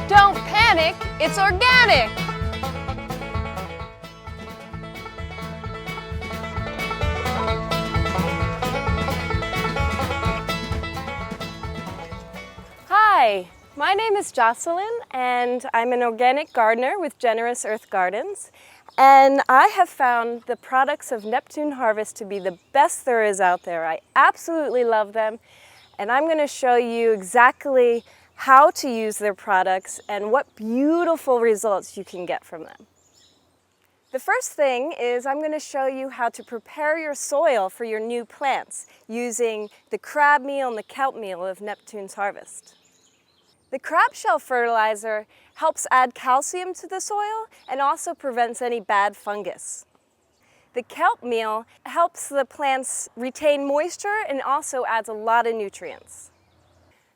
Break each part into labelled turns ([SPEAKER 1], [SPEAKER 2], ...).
[SPEAKER 1] Don't panic, it's organic! Hi, my name is Jocelyn and I'm an organic gardener with Generous Earth Gardens. And I have found the products of Neptune Harvest to be the best there is out there. I absolutely love them. And I'm going to show you exactly how to use their products and what beautiful results you can get from them. The first thing is I'm going to show you how to prepare your soil for your new plants using the crab meal and the kelp meal of Neptune's Harvest. The crab shell fertilizer helps add calcium to the soil and also prevents any bad fungus. The kelp meal helps the plants retain moisture and also adds a lot of nutrients.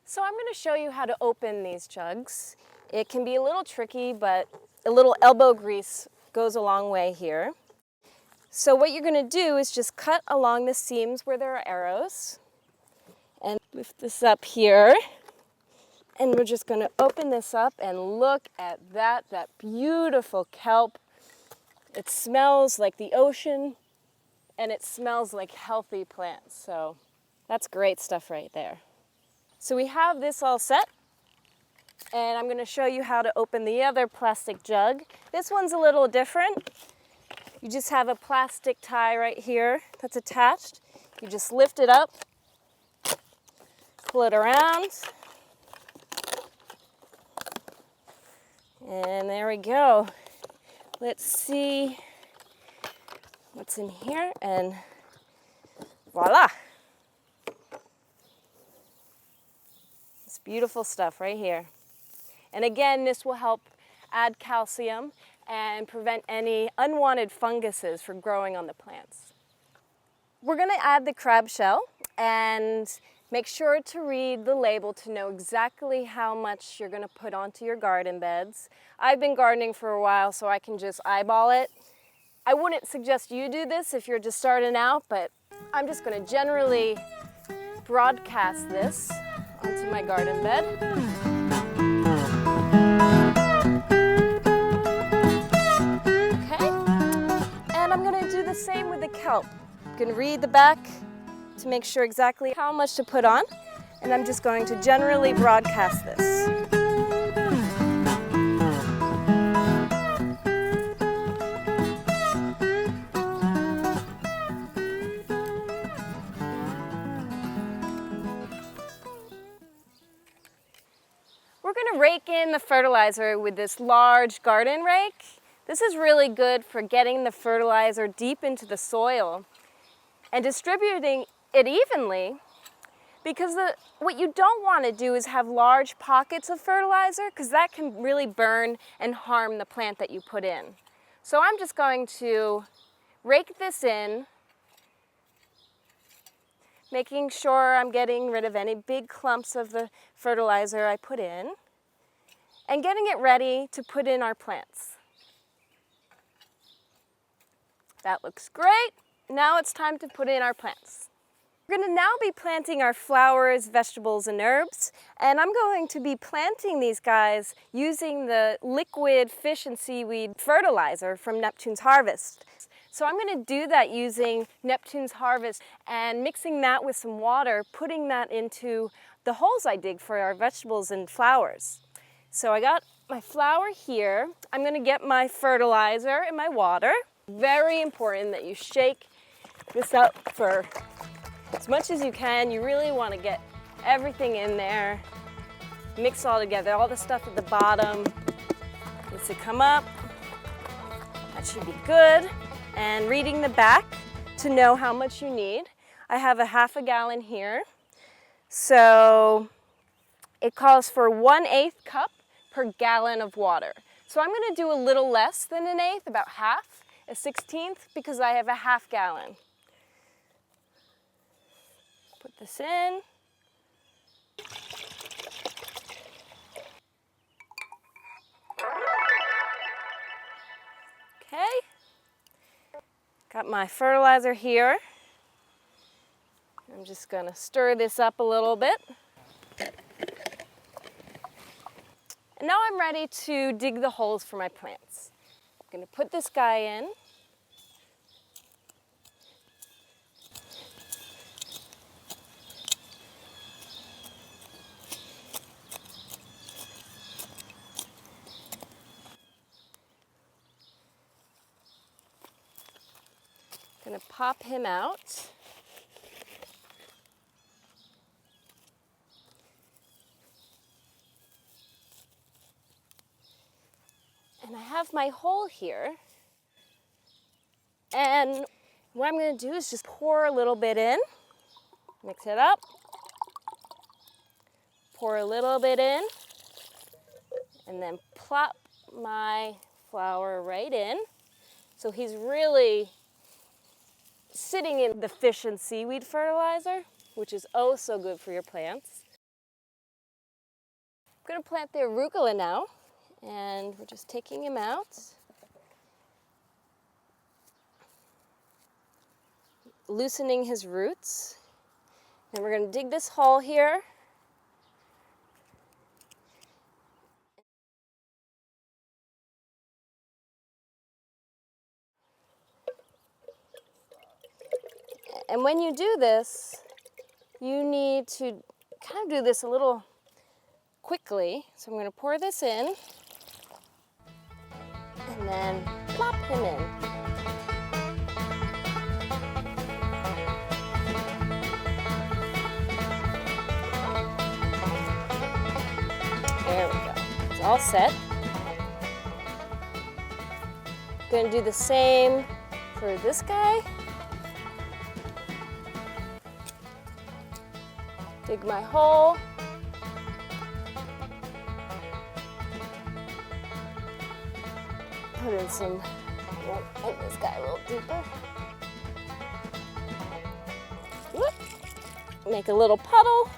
[SPEAKER 1] So I'm going to show you how to open these jugs. It can be a little tricky, but a little elbow grease goes a long way here. So what you're going to do is just cut along the seams where there are arrows and lift this up here. And we're just going to open this up and look at that beautiful kelp. It smells like the ocean and it smells like healthy plants. So that's great stuff right there. So we have this all set and I'm going to show you how to open the other plastic jug. This one's a little different. You just have a plastic tie right here that's attached. You just lift it up, pull it around. And there we go. Let's see what's in here and voila. It's beautiful stuff right here. And again, this will help add calcium and prevent any unwanted funguses from growing on the plants. We're going to add the crab shell and make sure to read the label to know exactly how much you're going to put onto your garden beds. I've been gardening for a while, so I can just eyeball it. I wouldn't suggest you do this if you're just starting out, but I'm just going to generally broadcast this onto my garden bed. Okay, and I'm going to do the same with the kelp. You can read the back to make sure exactly how much to put on, and I'm just going to generally broadcast this. We're going to rake in the fertilizer with this large garden rake. This is really good for getting the fertilizer deep into the soil and distributing it evenly, because what you don't want to do is have large pockets of fertilizer, because that can really burn and harm the plant that you put in. So I'm just going to rake this in, making sure I'm getting rid of any big clumps of the fertilizer I put in, and getting it ready to put in our plants. That looks great. Now it's time to put in our plants. We're going to now be planting our flowers, vegetables, and herbs, and I'm going to be planting these guys using the liquid fish and seaweed fertilizer from Neptune's Harvest. So I'm going to do that using Neptune's Harvest and mixing that with some water, putting that into the holes I dig for our vegetables and flowers. So I got my flour here. I'm going to get my fertilizer and my water. Very important that you shake this up for as much as you can. You really want to get everything in there. Mix all together. All the stuff at the bottom needs to come up. That should be good. And reading the back to know how much you need. I have a half a gallon here. So it calls for 1/8 cup per gallon of water. So I'm going to do a little less than 1/8, about half, a 1/16, because I have a half gallon. Put this in. Okay. Got my fertilizer here. I'm just going to stir this up a little bit. And now I'm ready to dig the holes for my plants. I'm going to put this guy in. Going to pop him out. And I have my hole here. And what I'm going to do is just pour a little bit in, mix it up, pour a little bit in, and then plop my flower right in. So he's really sitting in the fish and seaweed fertilizer, which is oh so good for your plants. I'm going to plant the arugula now, and we're just taking him out. Loosening his roots. And we're going to dig this hole here. And when you do this, you need to kind of do this a little quickly. So I'm going to pour this in and then plop him in. There we go. It's all set. I'm going to do the same for this guy. Dig my hole. Put in some, make this guy a little deeper. Whoop. Make a little puddle.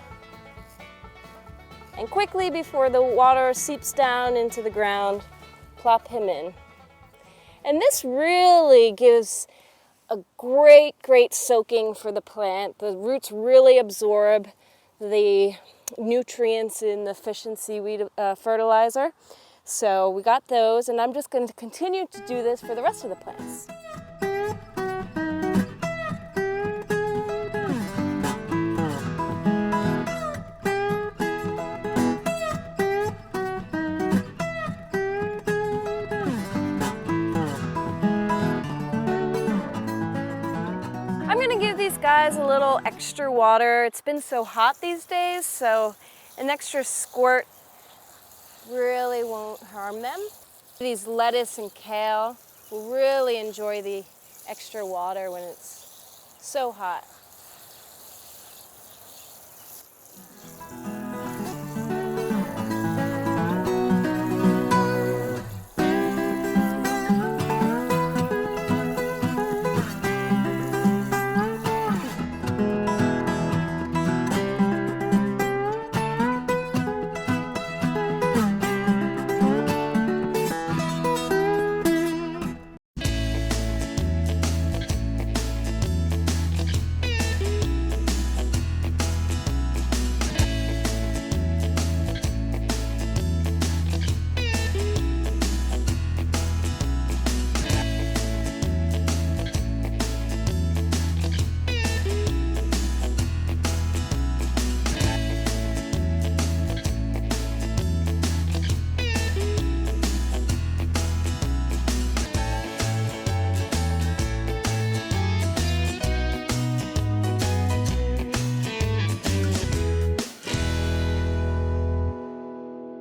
[SPEAKER 1] And quickly, before the water seeps down into the ground, plop him in. And this really gives a great soaking for the plant. The roots really absorb the nutrients in the fish and seaweed fertilizer. So we got those, and I'm just going to continue to do this for the rest of the plants. I'm going to give these guys a little extra water. It's been so hot these days, so an extra squirt really won't harm them. These lettuce and kale will really enjoy the extra water when it's so hot.